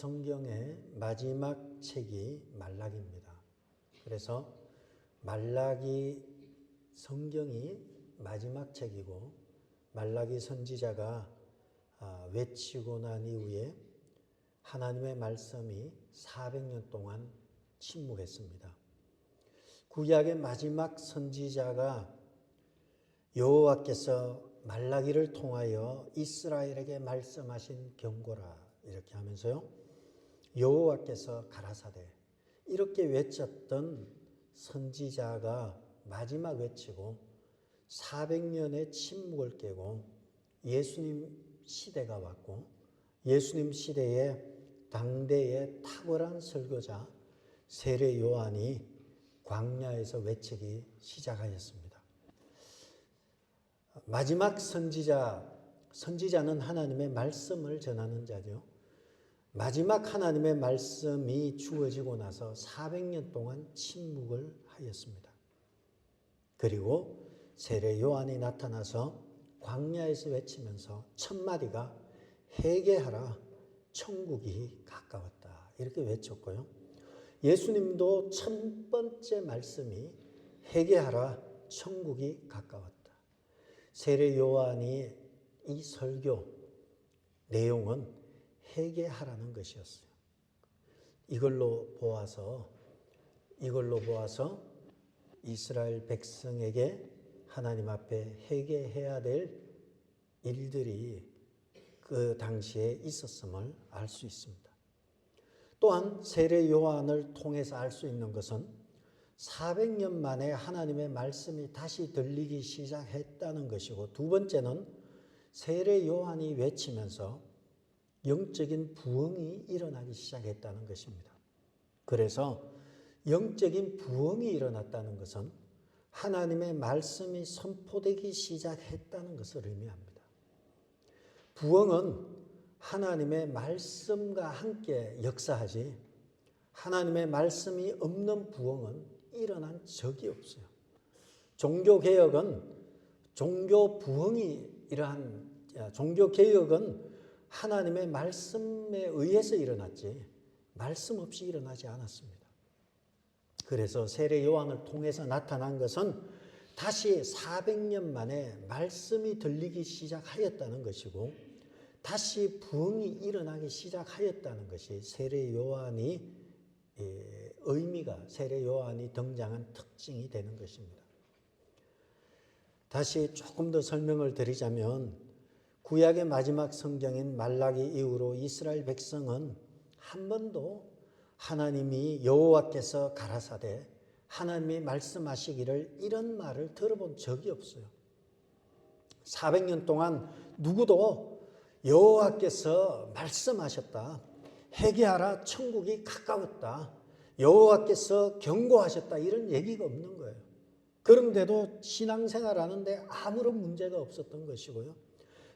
성경의 마지막 책이 말라기입니다. 그래서 말라기 성경이 마지막 책이고 말라기 선지자가 외치고 난 이후에 하나님의 말씀이 400년 동안 침묵했습니다. 구약의 마지막 선지자가 여호와께서 말라기를 통하여 이스라엘에게 말씀하신 경고라 이렇게 하면서요. 여호와께서 가라사대 이렇게 외쳤던 선지자가 마지막 외치고 400년의 침묵을 깨고 예수님 시대가 왔고 예수님 시대에 당대의 탁월한 설교자 세례 요한이 광야에서 외치기 시작하였습니다. 마지막 선지자는 하나님의 말씀을 전하는 자죠. 마지막 하나님의 말씀이 주어지고 나서 400년 동안 침묵을 하였습니다. 그리고 세례 요한이 나타나서 광야에서 외치면서 첫 마디가 회개하라 천국이 가까웠다 이렇게 외쳤고요. 예수님도 첫 번째 말씀이 회개하라 천국이 가까웠다. 세례 요한이 이 설교 내용은 회개하라는 것이었어요. 이걸로 보아서 이스라엘 백성에게 하나님 앞에 회개해야 될 일들이 그 당시에 있었음을 알 수 있습니다. 또한 세례 요한을 통해서 알 수 있는 것은 400년 만에 하나님의 말씀이 다시 들리기 시작했다는 것이고 두 번째는 세례 요한이 외치면서 영적인 부흥이 일어나기 시작했다는 것입니다. 그래서 영적인 부흥이 일어났다는 것은 하나님의 말씀이 선포되기 시작했다는 것을 의미합니다. 부흥은 하나님의 말씀과 함께 역사하지 하나님의 말씀이 없는 부흥은 일어난 적이 없어요. 종교개혁은 종교개혁은 하나님의 말씀에 의해서 일어났지 말씀 없이 일어나지 않았습니다. 그래서 세례 요한을 통해서 나타난 것은 다시 400년 만에 말씀이 들리기 시작하였다는 것이고 다시 부흥이 일어나기 시작하였다는 것이 세례 요한이 등장한 특징이 되는 것입니다. 다시 조금 더 설명을 드리자면 구약의 마지막 성경인 말라기 이후로 이스라엘 백성은 한 번도 하나님이 여호와께서 가라사대 하나님이 말씀하시기를 이런 말을 들어본 적이 없어요. 400년 동안 누구도 여호와께서 말씀하셨다. 회개하라 천국이 가까웠다. 여호와께서 경고하셨다. 이런 얘기가 없는 거예요. 그런데도 신앙생활하는데 아무런 문제가 없었던 것이고요.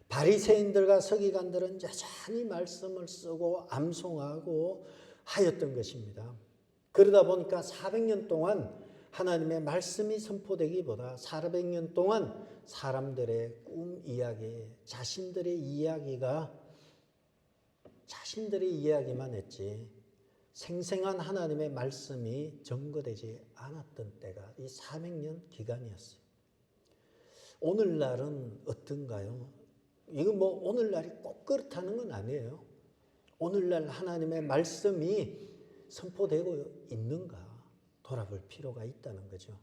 바리새인들과 서기관들은 여전히 말씀을 쓰고 암송하고 하였던 것입니다. 그러다 보니까 400년 동안 하나님의 말씀이 선포되기보다 400년 동안 사람들의 꿈 이야기, 자신들의 이야기만 했지 생생한 하나님의 말씀이 전거되지 않았던 때가 이 400년 기간이었어요. 오늘날은 어떤가요? 이건 오늘날이 꼭 그렇다는 건 아니에요. 오늘날 하나님의 말씀이 선포되고 있는가 돌아볼 필요가 있다는 거죠.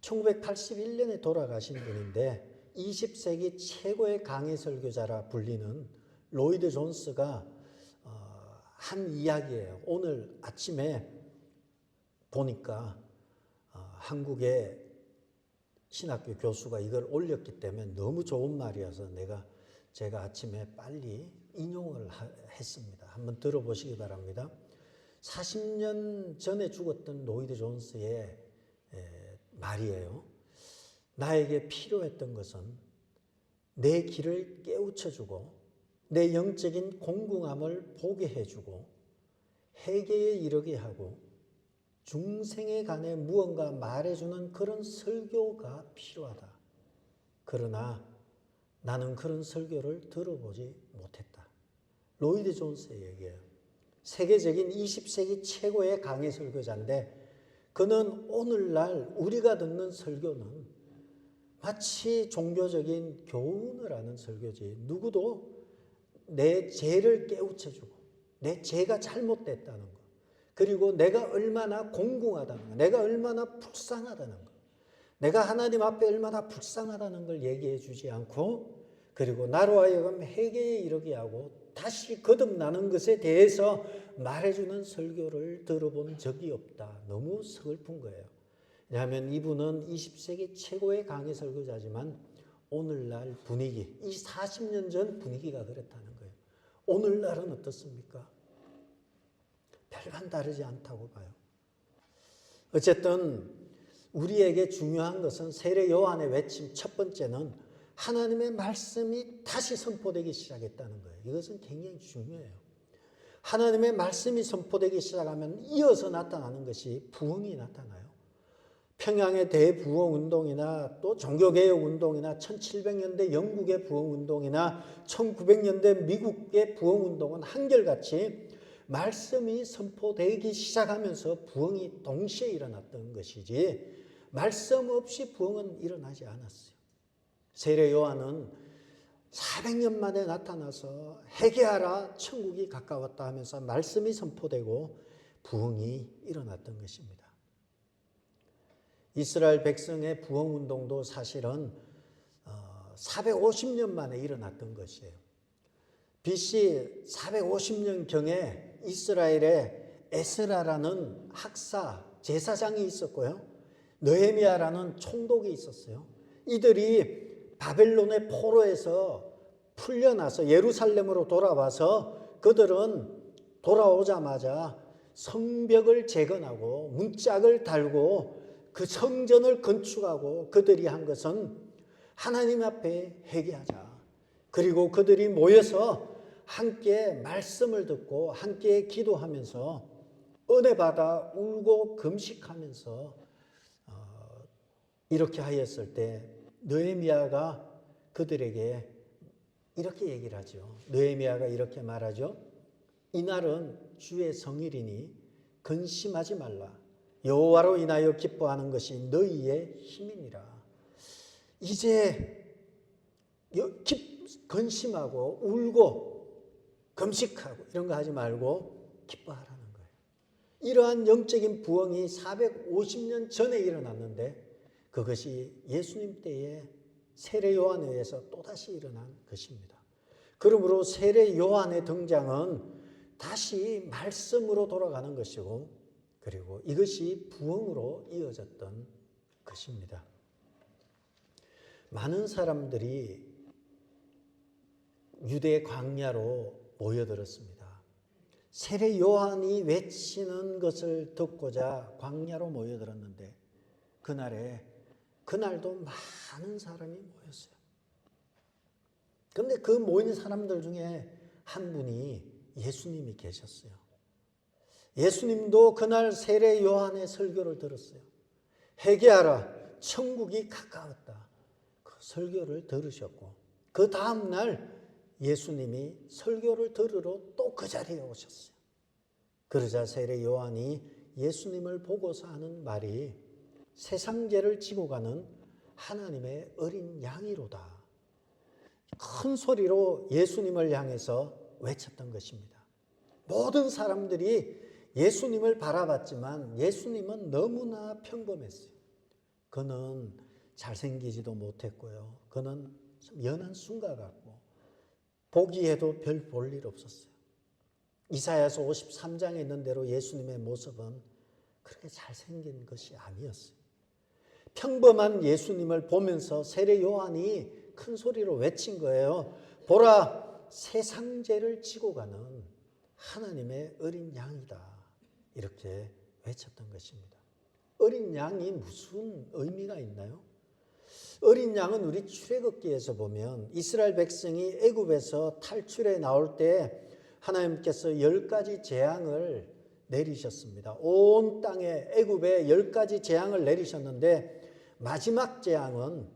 1981년에 돌아가신 분인데 20세기 최고의 강해 설교자라 불리는 로이드 존스가 한 이야기예요. 오늘 아침에 보니까 한국의 신학교 교수가 이걸 올렸기 때문에 너무 좋은 말이어서 제가 아침에 빨리 인용을 했습니다. 한번 들어보시기 바랍니다. 40년 전에 죽었던 로이드 존스의 말이에요. 나에게 필요했던 것은 내 길을 깨우쳐주고 내 영적인 공공함을 보게 해주고 회개에 이르게 하고 중생에 관해 무언가 말해주는 그런 설교가 필요하다. 그러나 나는 그런 설교를 들어보지 못했다. 로이드 존스의 얘기예요. 세계적인 20세기 최고의 강해 설교자인데 그는 오늘날 우리가 듣는 설교는 마치 종교적인 교훈을 하는 설교지 누구도 내 죄를 깨우쳐주고 내 죄가 잘못됐다는 것 그리고 내가 얼마나 공공하다는 것 내가 얼마나 불쌍하다는 것 내가 하나님 앞에 얼마나 불쌍하다는 걸 얘기해 주지 않고 그리고 나로 하여금 회개에 이르게 하고 다시 거듭나는 것에 대해서 말해주는 설교를 들어본 적이 없다. 너무 서글픈 거예요. 왜냐하면 이분은 20세기 최고의 강의 설교자지만 오늘날 분위기, 이 40년 전 분위기가 그렇다는 거예요. 오늘날은 어떻습니까? 별반 다르지 않다고 봐요. 어쨌든 우리에게 중요한 것은 세례 요한의 외침 첫 번째는 하나님의 말씀이 다시 선포되기 시작했다는 거예요. 이것은 굉장히 중요해요. 하나님의 말씀이 선포되기 시작하면 이어서 나타나는 것이 부흥이 나타나요. 평양의 대부흥운동이나 또 종교개혁운동이나 1700년대 영국의 부흥운동이나 1900년대 미국의 부흥운동은 한결같이 말씀이 선포되기 시작하면서 부흥이 동시에 일어났던 것이지 말씀 없이 부흥은 일어나지 않았어요. 세례 요한은 400년 만에 나타나서 회개하라 천국이 가까웠다 하면서 말씀이 선포되고 부흥이 일어났던 것입니다. 이스라엘 백성의 부흥운동도 사실은 450년 만에 일어났던 것이에요. BC 450년경에 이스라엘에 에스라라는 학사, 제사장이 있었고요. 느헤미야라는 총독이 있었어요. 이들이 바벨론의 포로에서 풀려나서 예루살렘으로 돌아와서 그들은 돌아오자마자 성벽을 재건하고 문짝을 달고 그 성전을 건축하고 그들이 한 것은 하나님 앞에 회개하자. 그리고 그들이 모여서 함께 말씀을 듣고 함께 기도하면서 은혜 받아 울고 금식하면서 이렇게 하였을 때 느헤미야가 그들에게 이렇게 얘기를 하죠. 느헤미야가 이렇게 말하죠. 이날은 주의 성일이니 근심하지 말라. 여호와로 인하여 기뻐하는 것이 너희의 힘이니라. 이제 근심하고 울고 금식하고 이런 거 하지 말고 기뻐하라는 거예요. 이러한 영적인 부흥이 450년 전에 일어났는데 그것이 예수님 때에 세례 요한에 의해서 또다시 일어난 것입니다. 그러므로 세례 요한의 등장은 다시 말씀으로 돌아가는 것이고 그리고 이것이 부흥으로 이어졌던 것입니다. 많은 사람들이 유대 광야로 모여들었습니다. 세례 요한이 외치는 것을 듣고자 광야로 모여들었는데 그날도 많은 사람이 모였어요. 그런데 그 모인 사람들 중에 한 분이 예수님이 계셨어요. 예수님도 그날 세례 요한의 설교를 들었어요. 회개하라, 천국이 가까웠다. 그 설교를 들으셨고 그 다음날 예수님이 설교를 들으러 또 그 자리에 오셨어요. 그러자 세례 요한이 예수님을 보고서 하는 말이 세상 죄를 지고 가는 하나님의 어린 양이로다. 큰 소리로 예수님을 향해서 외쳤던 것입니다. 모든 사람들이 예수님을 바라봤지만 예수님은 너무나 평범했어요. 그는 잘생기지도 못했고요. 그는 좀 연한 순가 같고 보기에도 별 볼 일 없었어요. 이사야서 53장에 있는 대로 예수님의 모습은 그렇게 잘생긴 것이 아니었어요. 평범한 예수님을 보면서 세례 요한이 큰 소리로 외친 거예요. 보라, 세상 죄를 지고 가는 하나님의 어린 양이다. 이렇게 외쳤던 것입니다. 어린 양이 무슨 의미가 있나요? 어린 양은 우리 출애굽기에서 보면 이스라엘 백성이 애굽에서 탈출해 나올 때 하나님께서 10가지 재앙을 내리셨습니다. 온 땅에 애굽에 10가지 재앙을 내리셨는데 마지막 재앙은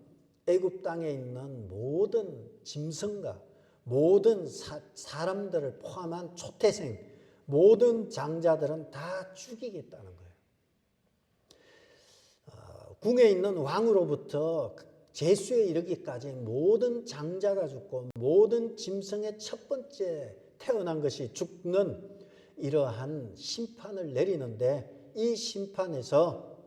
애굽 땅에 있는 모든 짐승과 모든 사람들을 포함한 초태생 모든 장자들은 다 죽이겠다는 거예요. 궁에 있는 왕으로부터 제수에 이르기까지 모든 장자가 죽고 모든 짐승의 첫 번째 태어난 것이 죽는 이러한 심판을 내리는데, 이 심판에서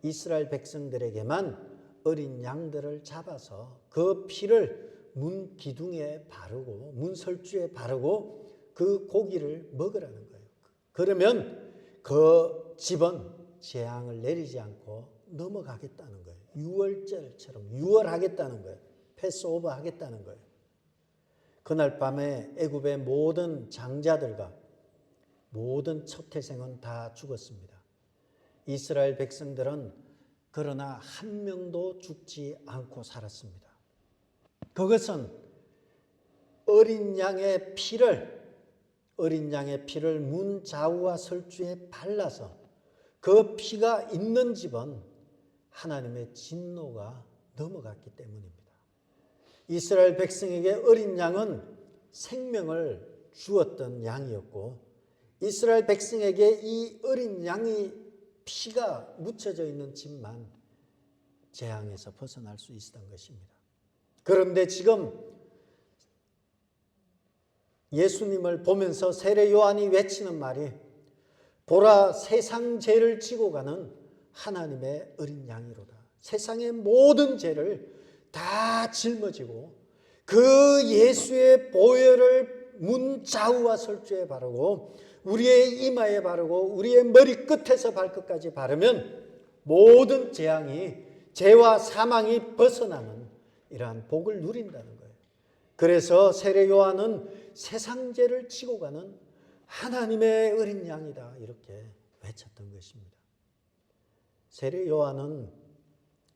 이스라엘 백성들에게만 어린 양들을 잡아서 그 피를 문 기둥에 바르고 문 설주에 바르고 그 고기를 먹으라는 거예요. 그러면 그 집은 재앙을 내리지 않고 넘어가겠다는 거예요. 유월절처럼 유월하겠다는 거예요. 패스오버 하겠다는 거예요. 그날 밤에 애굽의 모든 장자들과 모든 첫 태생은 다 죽었습니다. 이스라엘 백성들은 그러나 한 명도 죽지 않고 살았습니다. 그것은 어린 양의 피를 문 좌우와 설주에 발라서 그 피가 있는 집은 하나님의 진노가 넘어갔기 때문입니다. 이스라엘 백성에게 어린 양은 생명을 주었던 양이었고, 이스라엘 백성에게 이 어린 양이 피가 묻혀져 있는 집만 재앙에서 벗어날 수 있었던 것입니다. 그런데 지금 예수님을 보면서 세례 요한이 외치는 말이, 보라 세상 죄를 지고 가는 하나님의 어린 양이로다. 세상의 모든 죄를 다 짊어지고 그 예수의 보혈을 문 좌우와 설주에 바르고 우리의 이마에 바르고 우리의 머리 끝에서 발끝까지 바르면 모든 재앙이, 죄와 사망이 벗어나는 이러한 복을 누린다는 거예요. 그래서 세례 요한은 세상 죄를 지고 가는 하나님의 어린 양이다, 이렇게 외쳤던 것입니다. 세례 요한은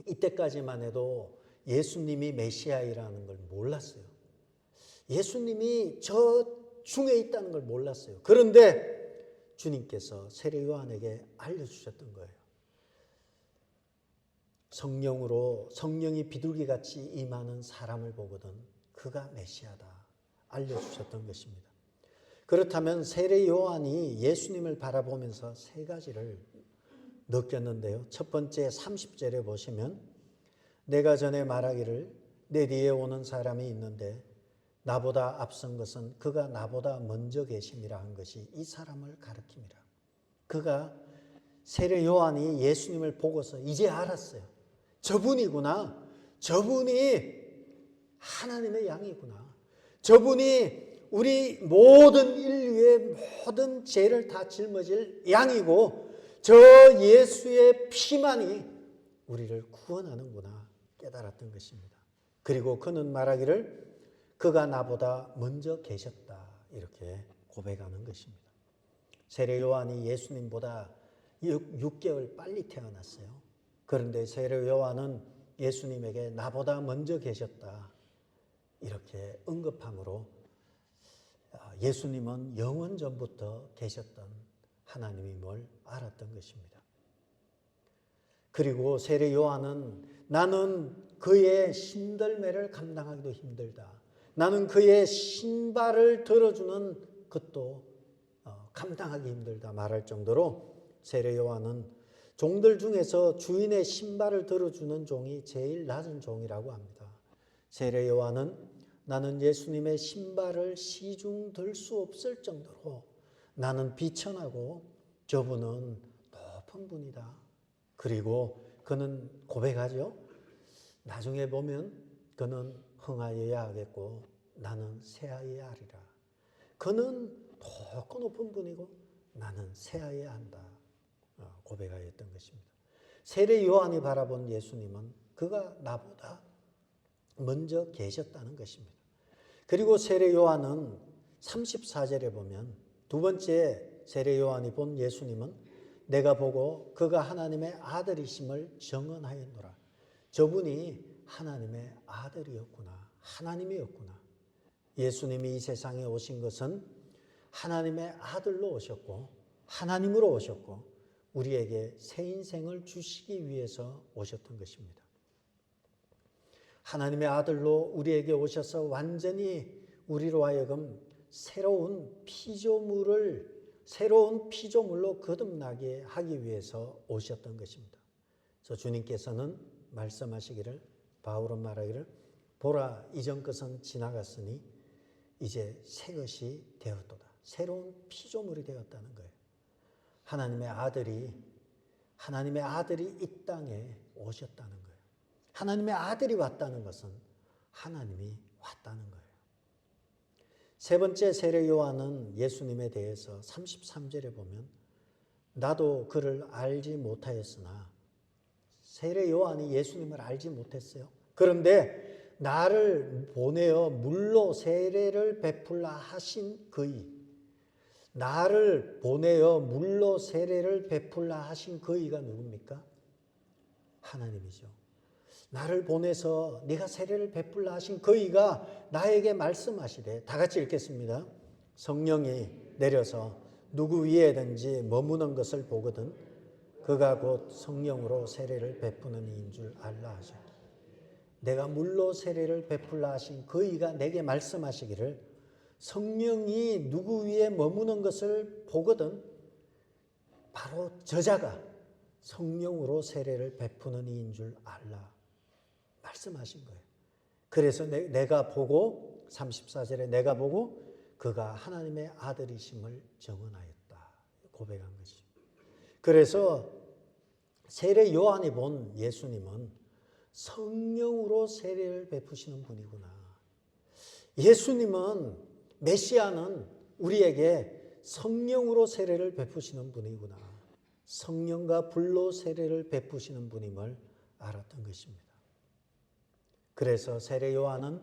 이때까지만 해도 예수님이 메시아이라는 걸 몰랐어요. 예수님이 저 중에 있다는 걸 몰랐어요. 그런데 주님께서 세례 요한에게 알려주셨던 거예요. 성령이 비둘기같이 임하는 사람을 보거든 그가 메시아다 알려주셨던 것입니다. 그렇다면 세례 요한이 예수님을 바라보면서 세 가지를 느꼈는데요. 첫 번째 30절에 보시면, 내가 전에 말하기를 내 뒤에 오는 사람이 있는데 나보다 앞선 것은 그가 나보다 먼저 계심이라 한 것이 이 사람을 가리킵니다. 그가, 세례 요한이 예수님을 보고서 이제 알았어요. 저분이구나. 저분이 하나님의 양이구나. 저분이 우리 모든 인류의 모든 죄를 다 짊어질 양이고 저 예수의 피만이 우리를 구원하는구나 깨달았던 것입니다. 그리고 그는 말하기를 그가 나보다 먼저 계셨다 이렇게 고백하는 것입니다. 세례 요한이 예수님보다 6개월 빨리 태어났어요. 그런데 세례 요한은 예수님에게 나보다 먼저 계셨다 이렇게 언급함으로 예수님은 영원 전부터 계셨던 하나님임을 알았던 것입니다. 그리고 세례 요한은 나는 그의 신들매를 감당하기도 힘들다. 나는 그의 신발을 들어주는 것도 감당하기 힘들다 말할 정도로 세례 요한은 종들 중에서 주인의 신발을 들어주는 종이 제일 낮은 종이라고 합니다. 세례 요한은 나는 예수님의 신발을 시중 들 수 없을 정도로 나는 비천하고 저분은 높은 분이다. 그리고 그는 고백하죠. 나중에 보면 그는 흥하여야 하겠고 나는 쇠하여야 하리라. 그는 높고 높은 분이고 나는 쇠하여야 한다. 고백하였던 것입니다. 세례 요한이 바라본 예수님은 그가 나보다 먼저 계셨다는 것입니다. 그리고 세례 요한은 34절에 보면 두 번째 세례 요한이 본 예수님은 내가 보고 그가 하나님의 아들이심을 증언하였노라. 저분이 하나님의 아들이었구나. 하나님이었구나. 예수님이 이 세상에 오신 것은 하나님의 아들로 오셨고 하나님으로 오셨고 우리에게 새 인생을 주시기 위해서 오셨던 것입니다. 하나님의 아들로 우리에게 오셔서 완전히 우리로 하여금 새로운 피조물로 거듭나게 하기 위해서 오셨던 것입니다. 그래서 주님께서는 말씀하시기를, 바울은 말하기를, 보라, 이전 것은 지나갔으니 이제 새 것이 되었도다. 새로운 피조물이 되었다는 거예요. 하나님의 아들이 이 땅에 오셨다는 거예요. 하나님의 아들이 왔다는 것은 하나님이 왔다는 거예요. 세 번째 세례 요한은 예수님에 대해서 33절에 보면 나도 그를 알지 못하였으나, 세례 요한이 예수님을 알지 못했어요. 그런데 나를 보내어 물로 세례를 베풀라 하신 그이, 나를 보내어 물로 세례를 베풀라 하신 그이가 누굽니까? 하나님이죠. 나를 보내서 네가 세례를 베풀라 하신 그이가 나에게 말씀하시되, 다 같이 읽겠습니다. 성령이 내려서 누구 위에든지 머무는 것을 보거든 그가 곧 성령으로 세례를 베푸는 이인 줄 알라 하셨다. 내가 물로 세례를 베풀라 하신 그이가 내게 말씀하시기를 성령이 누구 위에 머무는 것을 보거든 바로 저자가 성령으로 세례를 베푸는 이인 줄 알라 말씀하신 거예요. 그래서 내가 보고, 34절에 내가 보고 그가 하나님의 아들이심을 증언하였다 고백한 것입니다. 그래서 세례 요한이 본 예수님은 성령으로 세례를 베푸시는 분이구나. 예수님은, 메시아는 우리에게 성령으로 세례를 베푸시는 분이구나. 성령과 불로 세례를 베푸시는 분임을 알았던 것입니다. 그래서 세례 요한은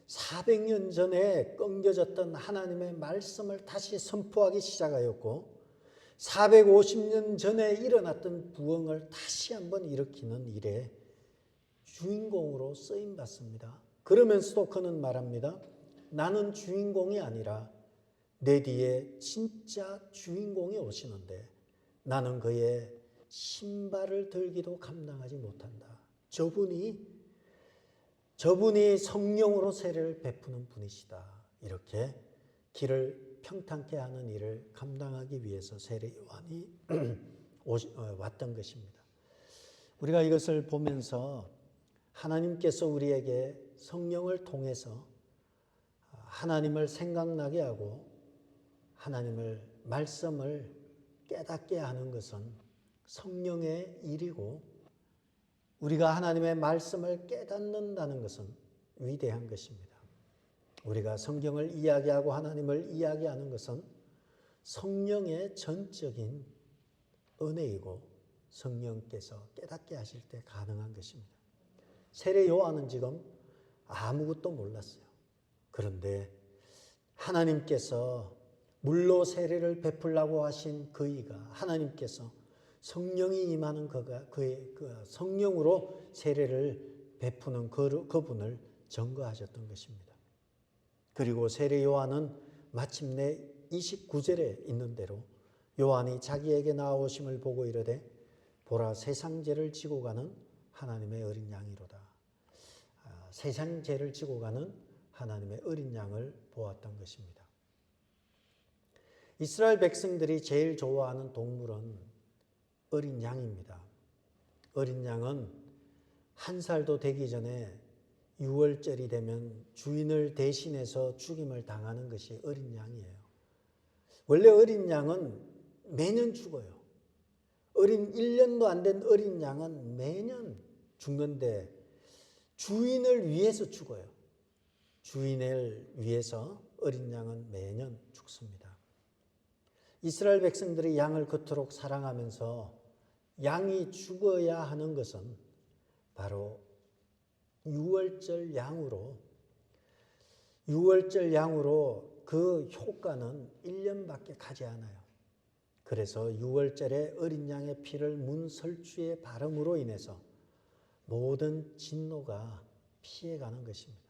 400년 전에 끊겨졌던 하나님의 말씀을 다시 선포하기 시작하였고 450년 전에 일어났던 부흥을 다시 한번 일으키는 일에 주인공으로 쓰임받습니다. 그러면서도 그는 말합니다. 나는 주인공이 아니라 내 뒤에 진짜 주인공이 오시는데 나는 그의 신발을 들기도 감당하지 못한다. 저분이 성령으로 세례를 베푸는 분이시다. 이렇게 길을 평탄케 하는 일을 감당하기 위해서 세례 요한이 왔던 것입니다. 우리가 이것을 보면서 하나님께서 우리에게 성령을 통해서 하나님을 생각나게 하고 하나님을 말씀을 깨닫게 하는 것은 성령의 일이고, 우리가 하나님의 말씀을 깨닫는다는 것은 위대한 것입니다. 우리가 성경을 이야기하고 하나님을 이야기하는 것은 성령의 전적인 은혜이고 성령께서 깨닫게 하실 때 가능한 것입니다. 세례 요한은 지금 아무것도 몰랐어요. 그런데 하나님께서 물로 세례를 베풀라고 하신 그이가, 하나님께서 성령이 임하는 그의 성령으로 세례를 베푸는 그분을 증거하셨던 것입니다. 그리고 세례 요한은 마침내 29절에 있는 대로 요한이 자기에게 나오심을 보고 이르되 보라, 세상 죄를 지고 가는 하나님의 어린 양이로다. 세상 죄를 지고 가는 하나님의 어린 양을 보았던 것입니다. 이스라엘 백성들이 제일 좋아하는 동물은 어린 양입니다. 어린 양은 한 살도 되기 전에 6월절이 되면 주인을 대신해서 죽임을 당하는 것이 어린 양이에요. 원래 어린 양은 매년 죽어요. 1년도 안 된 어린 양은 매년 죽는데 주인을 위해서 죽어요. 주인을 위해서 어린 양은 매년 죽습니다. 이스라엘 백성들이 양을 그토록 사랑하면서 양이 죽어야 하는 것은 바로 6월절 양으로 그 효과는 1년밖에 가지 않아요. 그래서 6월절에 어린 양의 피를 문설주에 바름으로 인해서 모든 진노가 피해가는 것입니다.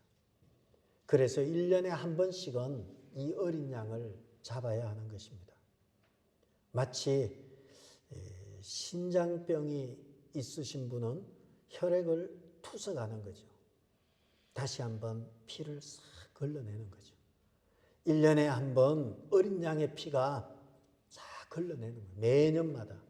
그래서 1년에 한 번씩은 이 어린 양을 잡아야 하는 것입니다. 마치 신장병이 있으신 분은 혈액을 투석하는 거죠. 다시 한번 피를 싹 걸러내는 거죠. 1년에 한 번 어린 양의 피가 싹 흘러내는 거예요. 매년마다.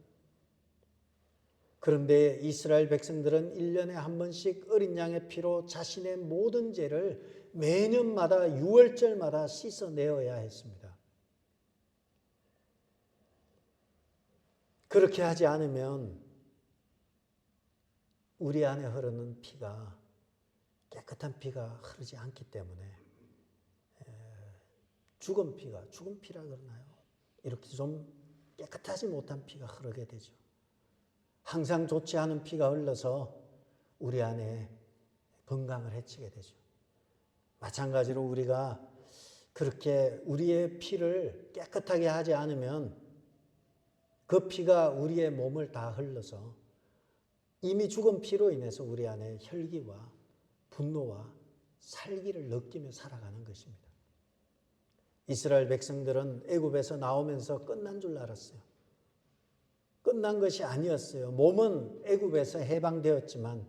그런데 이스라엘 백성들은 1년에 한 번씩 어린 양의 피로 자신의 모든 죄를 매년마다 6월절마다 씻어내어야 했습니다. 그렇게 하지 않으면 우리 안에 흐르는 피가 깨끗한 피가 흐르지 않기 때문에 죽은 피라 그러나요? 이렇게 좀 깨끗하지 못한 피가 흐르게 되죠. 항상 좋지 않은 피가 흘러서 우리 안에 건강을 해치게 되죠. 마찬가지로 우리가 그렇게 우리의 피를 깨끗하게 하지 않으면 그 피가 우리의 몸을 다 흘러서 이미 죽은 피로 인해서 우리 안에 혈기와 분노와 살기를 느끼며 살아가는 것입니다. 이스라엘 백성들은 애굽에서 나오면서 끝난 줄 알았어요. 끝난 것이 아니었어요. 몸은 애굽에서 해방되었지만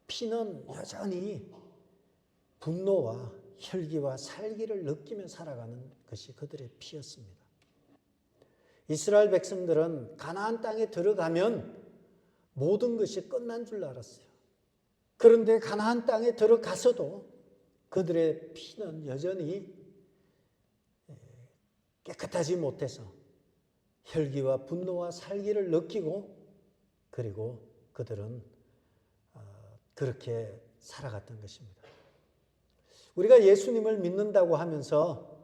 피는 여전히 분노와 혈기와 살기를 느끼며 살아가는 것이 그들의 피였습니다. 이스라엘 백성들은 가나안 땅에 들어가면 모든 것이 끝난 줄 알았어요. 그런데 가나안 땅에 들어가서도 그들의 피는 여전히 깨끗하지 못해서 혈기와 분노와 살기를 느끼고 그리고 그들은 그렇게 살아갔던 것입니다. 우리가 예수님을 믿는다고 하면서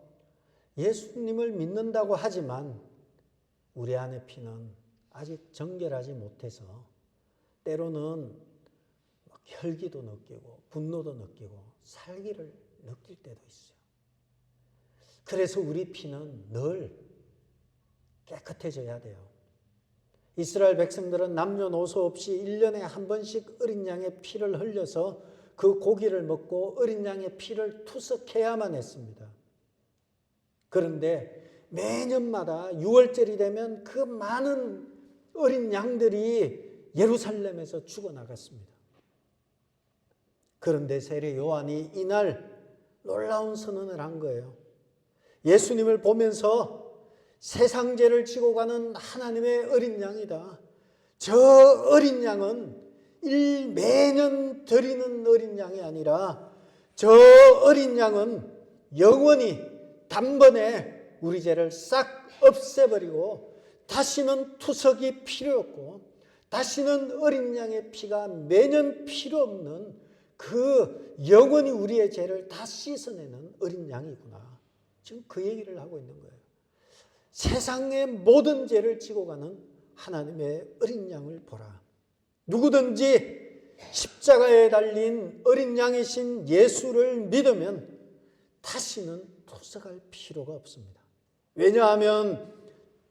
예수님을 믿는다고 하지만 우리 안의 피는 아직 정결하지 못해서 때로는 혈기도 느끼고 분노도 느끼고 살기를 느낄 때도 있어요. 그래서 우리 피는 늘 깨끗해져야 돼요. 이스라엘 백성들은 남녀노소 없이 1년에 한 번씩 어린 양의 피를 흘려서 그 고기를 먹고 어린 양의 피를 투석해야만 했습니다. 그런데 매년마다 6월절이 되면 그 많은 어린 양들이 예루살렘에서 죽어나갔습니다. 그런데 세례 요한이 이날 놀라운 선언을 한 거예요. 예수님을 보면서 세상 죄를 지고 가는 하나님의 어린 양이다. 저 어린 양은 매년 드리는 어린 양이 아니라 저 어린 양은 영원히 단번에 우리 죄를 싹 없애버리고 다시는 투석이 필요 없고 다시는 어린 양의 피가 매년 필요 없는 그 영원히 우리의 죄를 다 씻어내는 어린 양이구나. 지금 그 얘기를 하고 있는 거예요. 세상의 모든 죄를 지고 가는 하나님의 어린 양을 보라. 누구든지 십자가에 달린 어린 양이신 예수를 믿으면 다시는 투석할 필요가 없습니다. 왜냐하면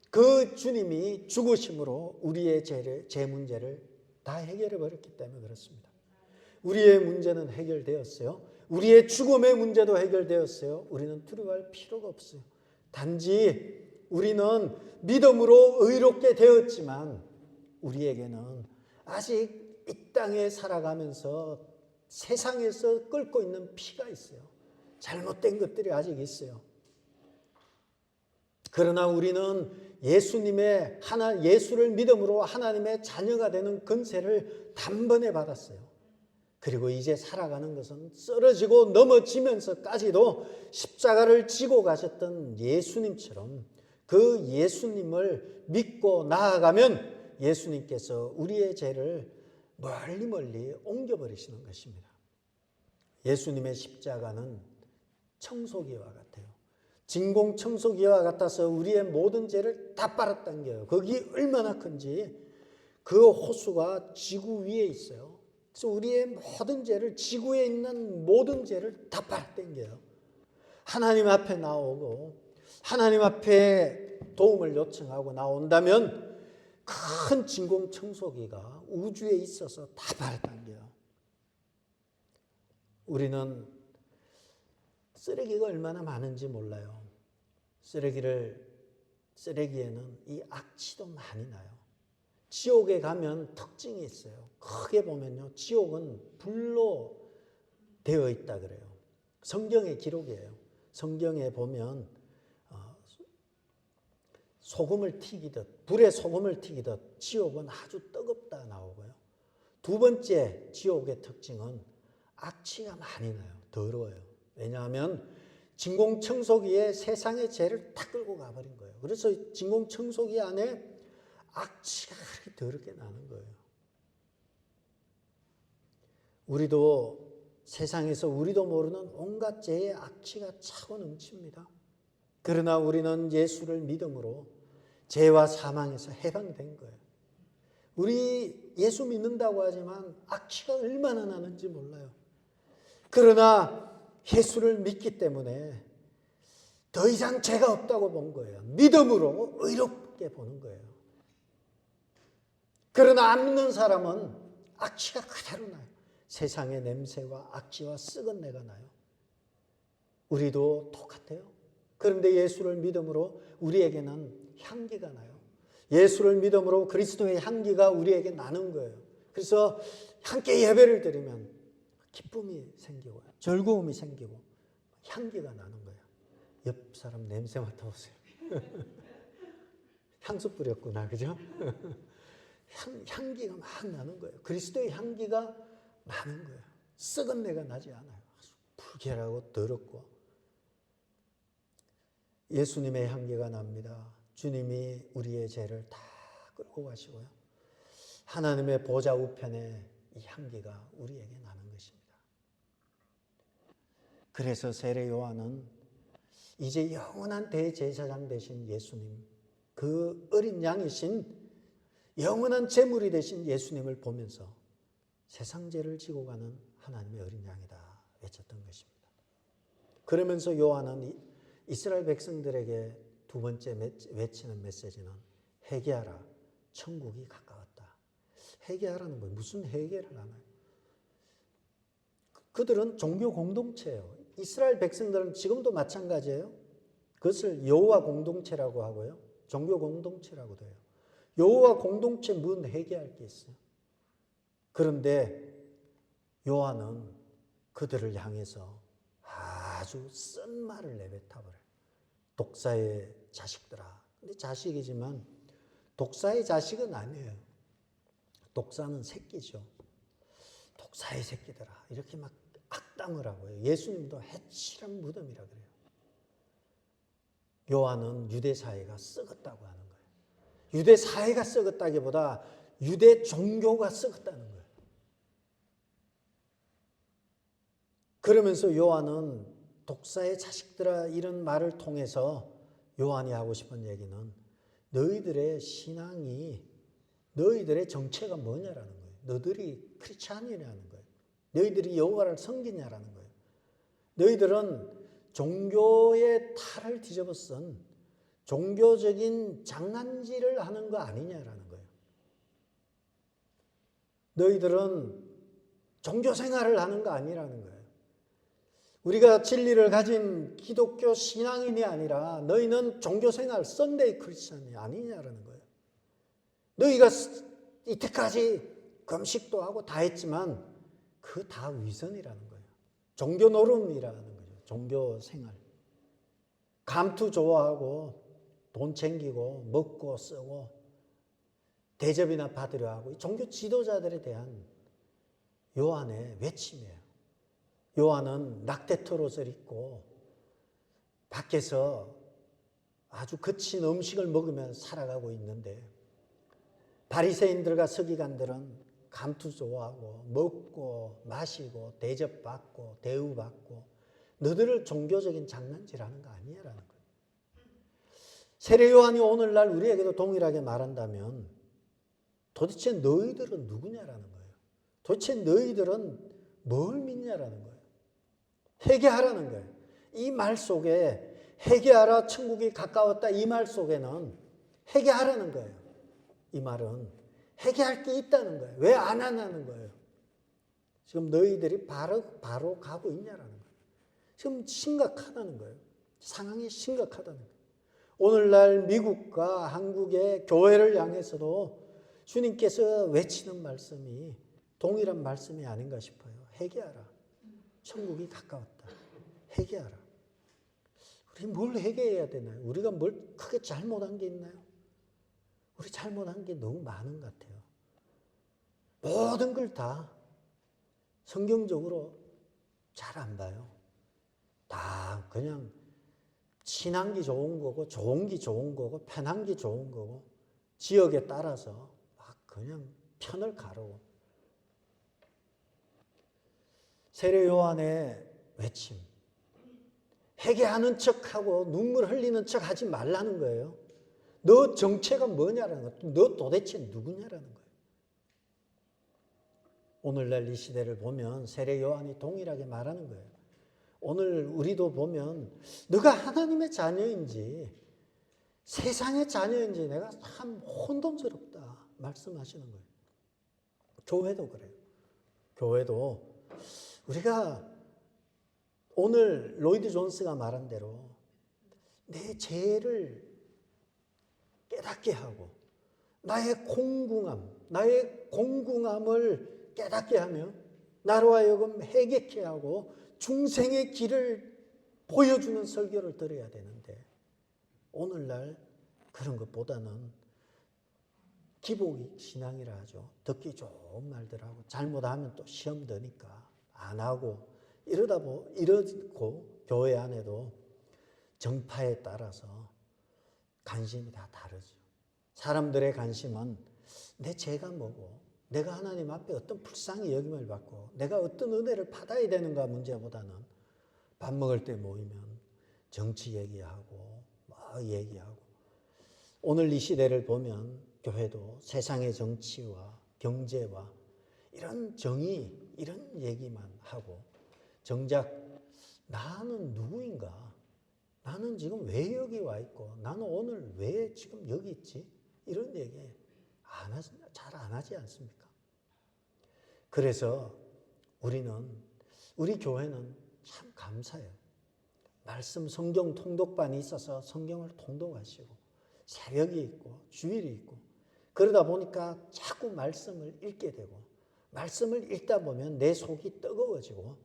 그 주님이 죽으심으로 우리의 죄 문제를 다 해결해 버렸기 때문에 그렇습니다. 우리의 문제는 해결되었어요. 우리의 죽음의 문제도 해결되었어요. 우리는 두려워할 필요가 없어요. 단지 우리는 믿음으로 의롭게 되었지만 우리에게는 아직 이 땅에 살아가면서 세상에서 끓고 있는 피가 있어요. 잘못된 것들이 아직 있어요. 그러나 우리는 예수를 믿음으로 하나님의 자녀가 되는 권세를 단번에 받았어요. 그리고 이제 살아가는 것은 쓰러지고 넘어지면서까지도 십자가를 지고 가셨던 예수님처럼 그 예수님을 믿고 나아가면 예수님께서 우리의 죄를 멀리 옮겨버리시는 것입니다. 예수님의 십자가는 청소기와 같아요. 진공 청소기와 같아서 우리의 모든 죄를 다 빨아당겨요. 거기 얼마나 큰지 그 호수가 지구 위에 있어요. 그래서 우리의 모든 죄를 지구에 있는 모든 죄를 다 빨아당겨요. 하나님 앞에 나오고 하나님 앞에 도움을 요청하고 나온다면 큰 진공 청소기가 우주에 있어서 다 빨아당겨요. 우리는 쓰레기가 얼마나 많은지 몰라요. 쓰레기에는 이 악취도 많이 나요. 지옥에 가면 특징이 있어요. 크게 보면요, 지옥은 불로 되어 있다 그래요. 성경의 기록이에요. 성경에 보면 소금을 튀기듯, 불에 소금을 튀기듯 지옥은 아주 뜨겁다 나오고요. 두 번째 지옥의 특징은 악취가 많이 나요. 더러워요. 왜냐하면 진공청소기에 세상의 죄를 다 끌고 가버린 거예요. 그래서 진공청소기 안에 악취가 그렇게 더럽게 나는 거예요. 우리도 세상에서 우리도 모르는 온갖 죄의 악취가 차고 넘칩니다. 그러나 우리는 예수를 믿음으로 죄와 사망에서 해방된 거예요. 우리 예수 믿는다고 하지만 악취가 얼마나 나는지 몰라요. 그러나 예수를 믿기 때문에 더 이상 죄가 없다고 본 거예요. 믿음으로 의롭게 보는 거예요. 그러나 안 믿는 사람은 악취가 그대로 나요. 세상의 냄새와 악취와 썩은 내가 나요. 우리도 똑같아요. 그런데 예수를 믿음으로 우리에게는 향기가 나요. 예수를 믿음으로 그리스도의 향기가 우리에게 나는 거예요. 그래서 함께 예배를 드리면 기쁨이 생기고 즐거움이 생기고 향기가 나는 거예요. 옆 사람 냄새 맡아보세요. 향수 뿌렸구나, 그죠? 향기가 막 나는 거예요. 그리스도의 향기가 나는 거예요. 썩은 내가 나지 않아요. 불결하고 더럽고. 예수님의 향기가 납니다. 주님이 우리의 죄를 다 끌고 가시고요. 하나님의 보좌 우편에 이 향기가 우리에게 나는 것입니다. 그래서 세례 요한은 이제 영원한 대제사장 되신 예수님, 그 어린 양이신 영원한 제물이 되신 예수님을 보면서 세상 죄를 지고 가는 하나님의 어린 양이다 외쳤던 것입니다. 그러면서 요한은 이스라엘 백성들에게 두 번째 외치는 메시지는 회개하라, 천국이 가까웠다. 회개하라는 거예요. 무슨 회개를 하나요? 그들은 종교 공동체예요. 이스라엘 백성들은 지금도 마찬가지예요. 그것을 여호와 공동체라고 하고요. 종교 공동체라고도 해요. 여호와 공동체 문 회개할 게 있어요. 그런데 요한은 그들을 향해서 아주 쓴 말을 내뱉어버려요. 독사의 자식들아. 근데 자식이지만 독사의 자식은 아니에요. 독사는 새끼죠. 독사의 새끼들아. 이렇게 막 악담을 하고요. 예수님도 해칠한 무덤이라 그래요. 요한은 유대 사회가 썩었다고 하는 거예요. 유대 사회가 썩었다기보다 유대 종교가 썩었다는 거예요. 그러면서 요한은 독사의 자식들아 이런 말을 통해서 요한이 하고 싶은 얘기는 너희들의 신앙이 너희들의 정체가 뭐냐라는 거예요. 너희들이 크리스찬이냐는 거예요. 너희들이 여호와를 섬기냐라는 거예요. 너희들은 종교의 탈을 뒤집어 쓴 종교적인 장난질을 하는 거 아니냐라는 거예요. 너희들은 종교 생활을 하는 거 아니라는 거예요. 우리가 진리를 가진 기독교 신앙인이 아니라 너희는 종교생활 썬데이 크리스천이 아니냐라는 거예요. 너희가 이때까지 금식도 하고 다 했지만 그 다 위선이라는 거예요. 종교 노름이라는 거죠. 종교생활. 감투 좋아하고 돈 챙기고 먹고 쓰고 대접이나 받으려 하고 종교 지도자들에 대한 요한의 외침이에요. 요한은 낙태털 옷을 입고 밖에서 아주 거친 음식을 먹으면서 살아가고 있는데 바리새인들과 서기관들은 감투 좋아하고 먹고 마시고 대접받고 대우받고 너희들 종교적인 장난질하는 거 아니야라는 거예요. 세례 요한이 오늘날 우리에게도 동일하게 말한다면 도대체 너희들은 누구냐라는 거예요. 도대체 너희들은 뭘 믿냐라는 거예요. 회개하라는 거예요. 이 말 속에 회개하라 천국이 가까웠다 이 말 속에는 회개하라는 거예요. 이 말은 회개할 게 있다는 거예요. 왜 안 하냐는 거예요. 지금 너희들이 바로 가고 있냐라는 거예요. 지금 심각하다는 거예요. 상황이 심각하다는 거예요. 오늘날 미국과 한국의 교회를 향해서도 주님께서 외치는 말씀이 동일한 말씀이 아닌가 싶어요. 회개하라. 천국이 가까웠다. 회개하라. 우리 뭘 회개해야 되나요? 우리가 뭘 크게 잘못한 게 있나요? 우리 잘못한 게 너무 많은 것 같아요. 모든 걸 다 성경적으로 잘 안 봐요. 다 그냥 친한 게 좋은 거고, 좋은 게 좋은 거고, 편한 게 좋은 거고, 지역에 따라서 막 그냥 편을 가르고. 세례 요한의 외침. 회개하는 척하고 눈물 흘리는 척 하지 말라는 거예요. 너 정체가 뭐냐라는 거예요. 너 도대체 누구냐라는 거예요. 오늘날 이 시대를 보면 세례 요한이 동일하게 말하는 거예요. 오늘 우리도 보면 너가 하나님의 자녀인지 세상의 자녀인지 내가 참 혼돈스럽다 말씀하시는 거예요. 교회도 그래요. 교회도 우리가 오늘 로이드 존스가 말한 대로 내 죄를 깨닫게 하고 나의 공궁함을 깨닫게 하며 나로 하여금 회개케 하고 중생의 길을 보여주는 설교를 들어야 되는데 오늘날 그런 것보다는 기복 신앙이라 하죠. 듣기 좋은 말들 하고 잘못하면 또 시험 드니까 안 하고 이러고 교회 안에도 정파에 따라서 관심이 다 다르죠. 사람들의 관심은 내 죄가 뭐고 내가 하나님 앞에 어떤 불쌍히 여김을 받고 내가 어떤 은혜를 받아야 되는가 문제보다는 밥 먹을 때 모이면 정치 얘기하고 얘기하고 오늘 이 시대를 보면 교회도 세상의 정치와 경제와 이런 정의 이런 얘기만 하고 정작 나는 누구인가? 나는 지금 왜 여기 와 있고 나는 오늘 왜 지금 여기 있지? 이런 얘기 잘 안 하지 않습니까? 그래서 우리 교회는 참 감사해요. 말씀 성경 통독반이 있어서 성경을 통독하시고 새벽이 있고 주일이 있고 그러다 보니까 자꾸 말씀을 읽게 되고 말씀을 읽다 보면 내 속이 뜨거워지고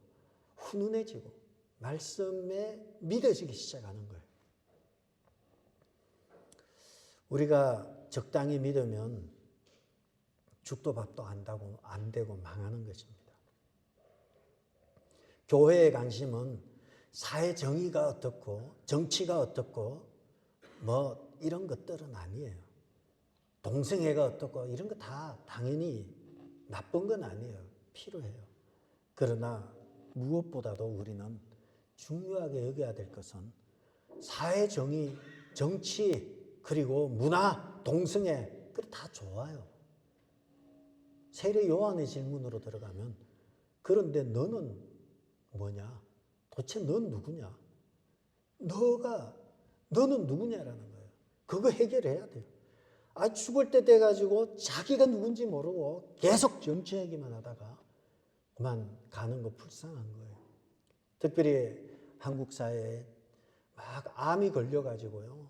훈훈해지고 말씀에 믿어지기 시작하는 거예요. 우리가 적당히 믿으면 죽도 밥도 안 되고 망하는 것입니다. 교회의 관심은 사회 정의가 어떻고 정치가 어떻고 뭐 이런 것들은 아니에요. 동성애가 어떻고 이런 거 다 당연히 나쁜 건 아니에요. 필요해요. 그러나 무엇보다도 우리는 중요하게 여겨야 될 것은 사회 정의, 정치, 그리고 문화, 동성애 그거 다 좋아요. 세례 요한의 질문으로 들어가면 그런데 너는 뭐냐? 도대체 넌 누구냐? 너는 누구냐라는 거예요. 그거 해결해야 돼요. 죽을 때 돼가지고 자기가 누군지 모르고 계속 정치 얘기만 하다가 그만 가는 거 불쌍한 거예요. 특별히 한국 사회에 막 암이 걸려가지고요.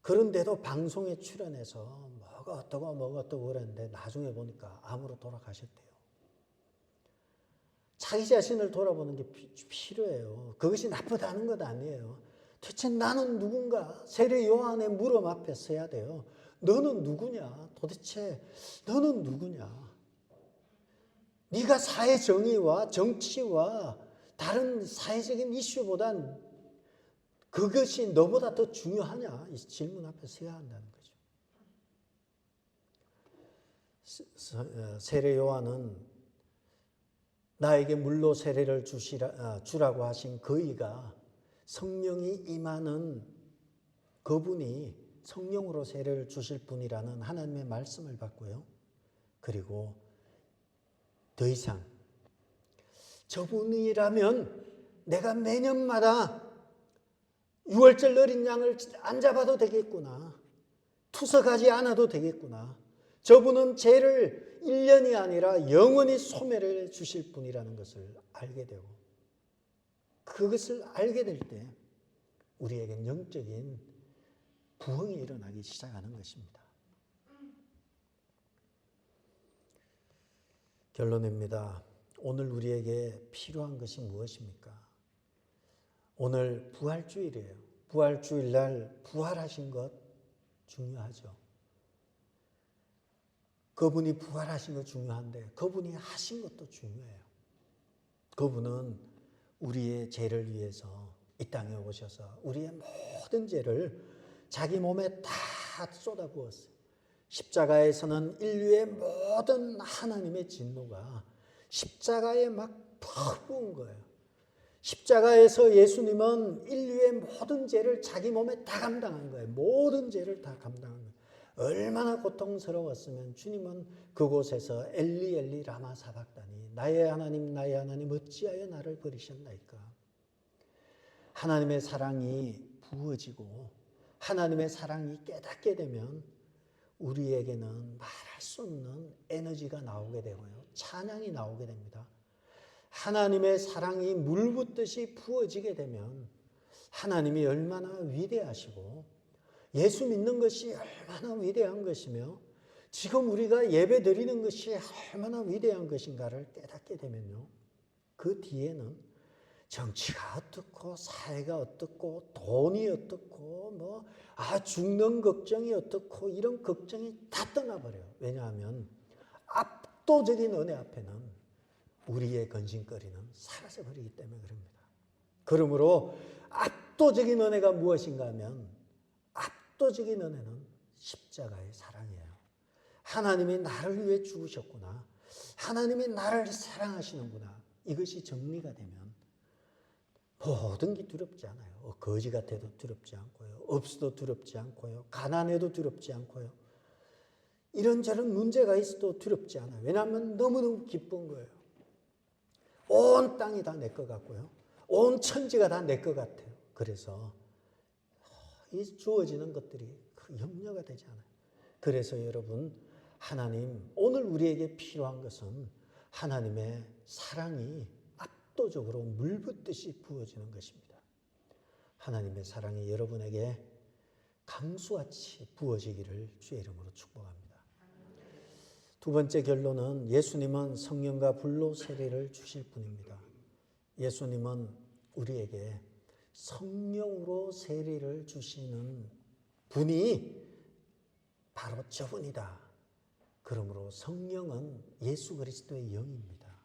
그런데도 방송에 출연해서 뭐가 어떠고 그랬는데 나중에 보니까 암으로 돌아가셨대요. 자기 자신을 돌아보는 게 필요해요. 그것이 나쁘다는 것 아니에요. 도대체 나는 누군가? 세례 요한의 물음 앞에 서야 돼요. 너는 누구냐? 도대체 너는 누구냐? 네가 사회 정의와 정치와 다른 사회적인 이슈보단 그것이 너보다 더 중요하냐? 이 질문 앞에 서야 한다는 거죠. 세례 요한은 나에게 물로 세례를 주라고 하신 그이가 성령이 임하는 그분이 성령으로 세례를 주실 분이라는 하나님의 말씀을 받고요. 그리고 더 이상 저분이라면 내가 매년마다 6월절 어린 양을 안 잡아도 되겠구나. 투석하지 않아도 되겠구나. 저분은 죄를 1년이 아니라 영원히 소멸해 주실 분이라는 것을 알게 되고 그것을 알게 될 때 우리에게 영적인 부흥이 일어나기 시작하는 것입니다. 결론입니다. 오늘 우리에게 필요한 것이 무엇입니까? 오늘 부활주일이에요. 부활 주일날 부활하신 것 중요하죠. 그분이 부활하신 것 중요한데 그분이 하신 것도 중요해요. 그분은 우리의 죄를 위해서 이 땅에 오셔서 우리의 모든 죄를 자기 몸에 다 쏟아부었어요. 십자가에서는 인류의 모든 하나님의 진노가 십자가에 막 퍼부은 거예요. 십자가에서 예수님은 인류의 모든 죄를 자기 몸에 다 감당한 거예요. 모든 죄를 다 감당한 거예요. 얼마나 고통스러웠으면 주님은 그곳에서 엘리 엘리 라마 사박다니 나의 하나님 어찌하여 나를 버리셨나이까. 하나님의 사랑이 부어지고 하나님의 사랑이 깨닫게 되면 우리에게는 말할 수 없는 에너지가 나오게 되고요. 찬양이 나오게 됩니다. 하나님의 사랑이 물 붓듯이 부어지게 되면 하나님이 얼마나 위대하시고 예수 믿는 것이 얼마나 위대한 것이며 지금 우리가 예배 드리는 것이 얼마나 위대한 것인가를 깨닫게 되면요. 그 뒤에는 정치가 어떻고 사회가 어떻고 돈이 어떻고 죽는 걱정이 어떻고 이런 걱정이 다 떠나버려요. 왜냐하면 압도적인 은혜 앞에는 우리의 근심거리는 사라져버리기 때문에 그럽니다. 그러므로 압도적인 은혜가 무엇인가 하면 압도적인 은혜는 십자가의 사랑이에요. 하나님이 나를 위해 죽으셨구나. 하나님이 나를 사랑하시는구나. 이것이 정리가 되면 모든 게 두렵지 않아요. 거지 같아도 두렵지 않고요. 없어도 두렵지 않고요. 가난해도 두렵지 않고요. 이런저런 문제가 있어도 두렵지 않아요. 왜냐하면 너무너무 기쁜 거예요. 온 땅이 다 내 것 같고요. 온 천지가 다 내 것 같아요. 그래서 이 주어지는 것들이 그 염려가 되지 않아요. 그래서 여러분 하나님 오늘 우리에게 필요한 것은 하나님의 사랑이 압도적으로 물 붓듯이 부어지는 것입니다. 하나님의 사랑이 여러분에게 강수같이 부어지기를 주의 이름으로 축복합니다. 두 번째 결론은 예수님은 성령과 불로 세례를 주실 분입니다. 예수님은 우리에게 성령으로 세례를 주시는 분이 바로 저분이다. 그러므로 성령은 예수 그리스도의 영입니다.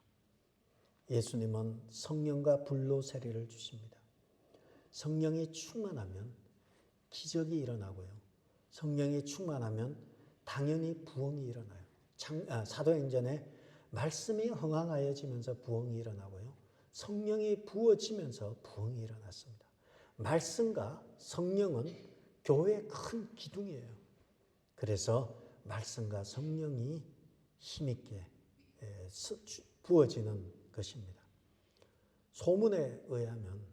예수님은 성령과 불로 세례를 주십니다. 성령이 충만하면 기적이 일어나고요. 성령이 충만하면 당연히 부흥이 일어나요. 사도행전에 말씀이 흥황하여지면서 부흥이 일어나고요. 성령이 부어지면서 부흥이 일어났습니다. 말씀과 성령은 교회의 큰 기둥이에요. 그래서 말씀과 성령이 힘있게 부어지는 것입니다. 소문에 의하면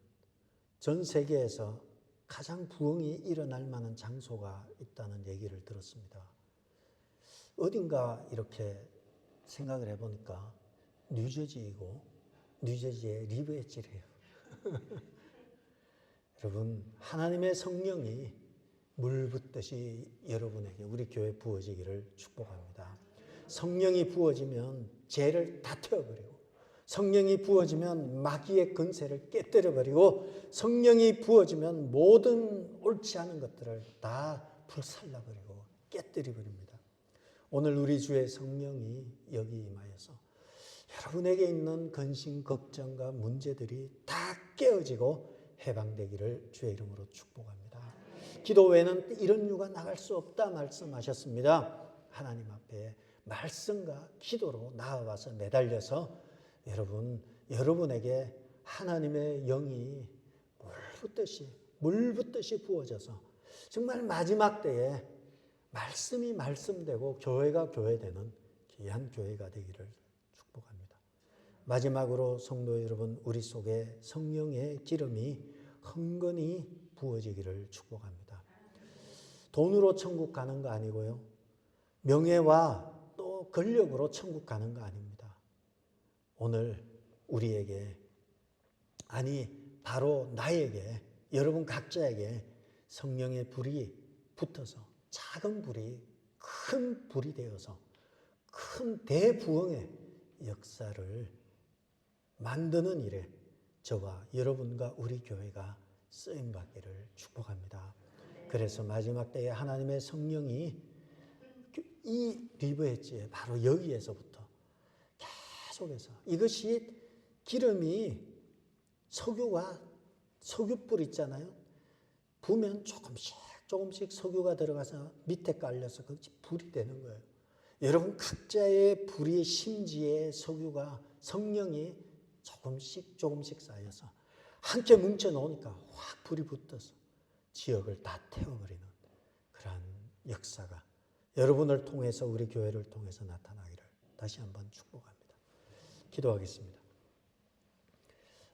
전 세계에서 가장 부흥이 일어날 만한 장소가 있다는 얘기를 들었습니다. 어딘가 이렇게 생각을 해보니까 뉴저지이고 뉴저지의 리브엣지래요. 여러분 하나님의 성령이 물 붓듯이 여러분에게 우리 교회에 부어지기를 축복합니다. 성령이 부어지면 죄를 다 태워버리고 성령이 부어지면 마귀의 근세를 깨뜨려버리고 성령이 부어지면 모든 옳지 않은 것들을 다 불살라버리고 깨뜨려버립니다. 오늘 우리 주의 성령이 여기 임하여서 여러분에게 있는 근심, 걱정과 문제들이 다 깨어지고 해방되기를 주의 이름으로 축복합니다. 기도 외에는 이런 이유가 나갈 수 없다 말씀하셨습니다. 하나님 앞에 말씀과 기도로 나아와서 매달려서 여러분에게 하나님의 영이 물 붓듯이 부어져서 정말 마지막 때에 말씀이 말씀되고 교회가 교회되는 귀한 교회가 되기를 축복합니다. 마지막으로 성도 여러분, 우리 속에 성령의 기름이 흥건히 부어지기를 축복합니다. 돈으로 천국 가는 거 아니고요. 명예와 또 권력으로 천국 가는 거 아닙니다. 오늘 우리에게, 바로 나에게, 여러분 각자에게 성령의 불이 붙어서 작은 불이 큰 불이 되어서 큰 대부흥의 역사를 만드는 일에 저와 여러분과 우리 교회가 쓰임 받기를 축복합니다. 그래서 마지막 때에 하나님의 성령이 이 리브엣지에 바로 여기에서부터 계속해서 이것이 기름이 석유불 있잖아요. 부면 조금씩 석유가 들어가서 밑에 깔려서 그것이 불이 되는 거예요. 여러분 각자의 불의 심지에 석유가 성령이 조금씩 쌓여서 함께 뭉쳐 놓으니까 확 불이 붙어서 지역을 다 태워버리는 그러한 역사가 여러분을 통해서 우리 교회를 통해서 나타나기를 다시 한번 축복합니다. 기도하겠습니다.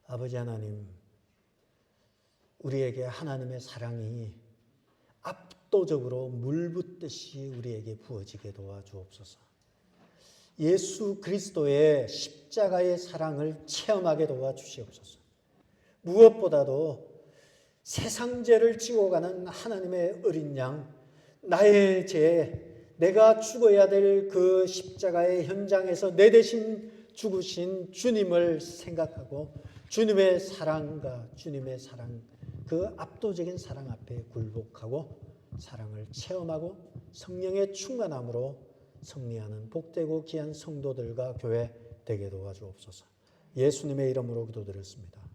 아버지 하나님, 우리에게 하나님의 사랑이 압도적으로 물 붓듯이 우리에게 부어지게 도와주옵소서. 예수 그리스도의 십자가의 사랑을 체험하게 도와주시옵소서. 무엇보다도 세상 죄를 지고 가는 하나님의 어린 양, 나의 죄, 내가 죽어야 될 그 십자가의 현장에서 내 대신 죽으신 주님을 생각하고 주님의 사랑과 주님의 사랑, 그 압도적인 사랑 앞에 굴복하고 사랑을 체험하고 성령의 충만함으로 승리하는 복되고 귀한 성도들과 교회 되게 도와주옵소서. 예수님의 이름으로 기도드렸습니다.